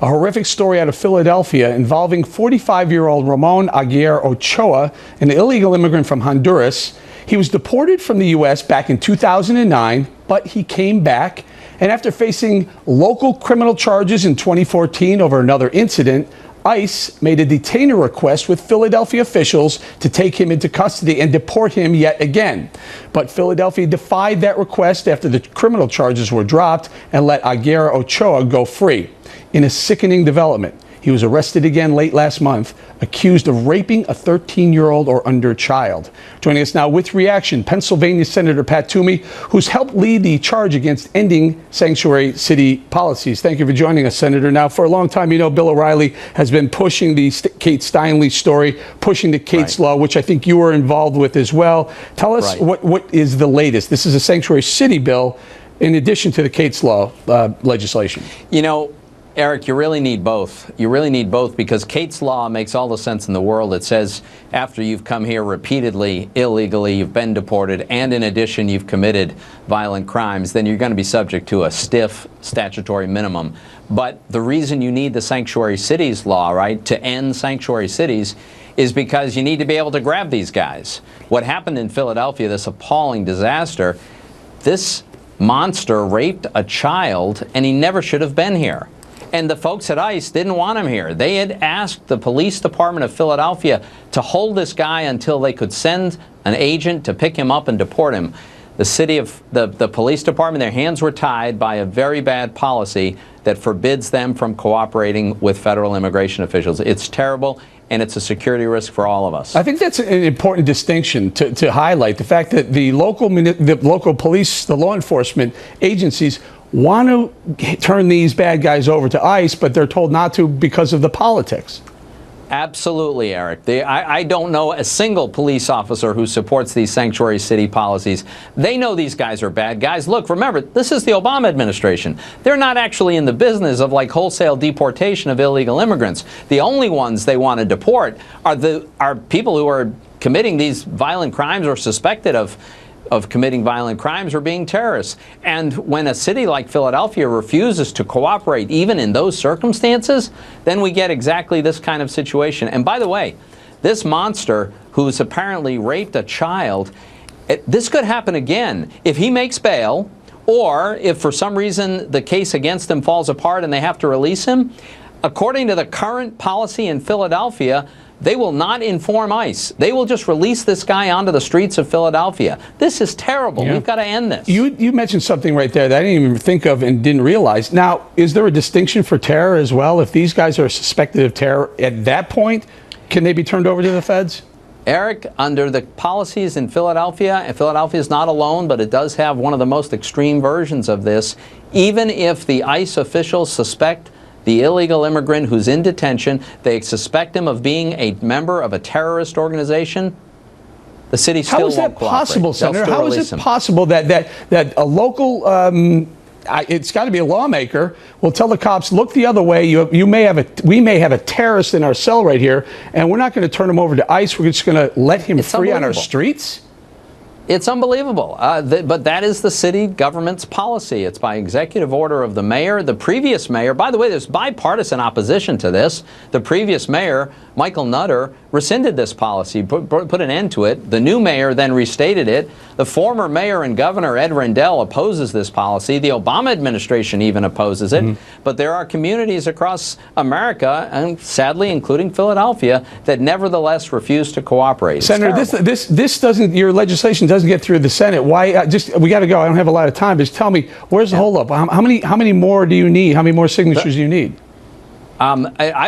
A horrific story out of Philadelphia involving 45-year-old Ramon Aguirre Ochoa, an illegal immigrant from Honduras. He was deported from the U.S. back in 2009, but he came back. And after facing local criminal charges in 2014 over another incident, ICE made a detainer request with Philadelphia officials to take him into custody and deport him yet again. But Philadelphia defied that request after the criminal charges were dropped and let Aguirre Ochoa go free. In a sickening development, he was arrested again late last month, accused of raping a 13-year-old or under child. Joining us now with reaction, Pennsylvania Senator Pat Toomey, who's helped lead the charge against ending sanctuary city policies. Thank you for joining us, Senator. Now, for a long time, you know, Bill O'Reilly has been pushing the Kate Steinle story, pushing the Kate's Law, which I think you were involved with as well. Tell us what is the latest. This is a sanctuary city bill in addition to the Kate's Law legislation. You know, Eric, you really need both. You really need both because Kate's Law makes all the sense in the world. It says after you've come here repeatedly, illegally, you've been deported, and in addition you've committed violent crimes, then you're going to be subject to a stiff statutory minimum. But the reason you need the sanctuary cities law, right, to end sanctuary cities, is because you need to be able to grab these guys. What happened in Philadelphia, this appalling disaster, this monster raped a child, and he never should have been here. And the folks at ICE didn't want him here. They had asked the police department of Philadelphia to hold this guy until they could send an agent to pick him up and deport him. The city of the police department, their hands were tied by a very bad policy that forbids them from cooperating with federal immigration officials. It's terrible, and it's a security risk for all of us. I think that's an important distinction to highlight, the fact that the local police, the law enforcement agencies want to turn these bad guys over to ICE, but they're told not to because of the politics. Absolutely, Eric. I don't know a single police officer who supports these sanctuary city policies. They know these guys are bad guys. Look, remember, this is the Obama administration. They're not actually in the business of like wholesale deportation of illegal immigrants. The only ones they want to deport are people who are committing these violent crimes or suspected of committing violent crimes or being terrorists. And when a city like Philadelphia refuses to cooperate, even in those circumstances, then we get exactly this kind of situation. And by the way, this monster who's apparently raped a child, this could happen again if he makes bail, or if for some reason the case against him falls apart and they have to release him. According to the current policy in Philadelphia, they will not inform ICE. They will just release this guy onto the streets of Philadelphia. This is terrible. Yeah. We've got to end this. You mentioned something right there that I didn't even think of and didn't realize. Now, is there a distinction for terror as well? If these guys are suspected of terror, at that point, can they be turned over to the feds? Eric, under the policies in Philadelphia, and Philadelphia is not alone, but it does have one of the most extreme versions of this, even if the ICE officials suspect the illegal immigrant who's in detention, they suspect him of being a member of a terrorist organization, the city still won't cooperate. How is that possible, Senator? How is it possible that a local, it's got to be a lawmaker, will tell the cops, look the other way, we may have a terrorist in our cell right here, and we're not going to turn him over to ICE, we're just going to let him free on our streets? It's unbelievable, but that is the city government's policy. It's by executive order of the mayor. The previous mayor, by the way, there's bipartisan opposition to this. The previous mayor, Michael Nutter, rescinded this policy, put an end to it. The new mayor then restated it. The former mayor and governor, Ed Rendell, opposes this policy. The Obama administration even opposes it. But there are communities across America, and sadly including Philadelphia, that nevertheless refuse to cooperate. Senator, this doesn't, your legislation doesn't get through the Senate. Why? We got to go. I don't have a lot of time. Just tell me, where's the holdup? How many more do you need? How many more signatures do you need?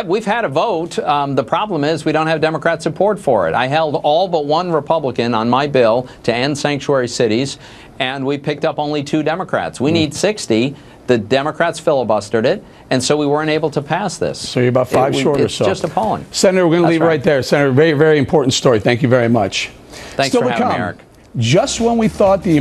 We've had a vote. The problem is we don't have Democrat support for it. I held all but one Republican on my bill to end sanctuary cities, and we picked up only 2 Democrats. We need 60. The Democrats filibustered it, and so we weren't able to pass this. So you're about 5 short or so. It's just appalling. Senator, we're going to leave it right there. Senator, very, very important story. Thank you very much. Thanks for having me, Eric. Just when we thought the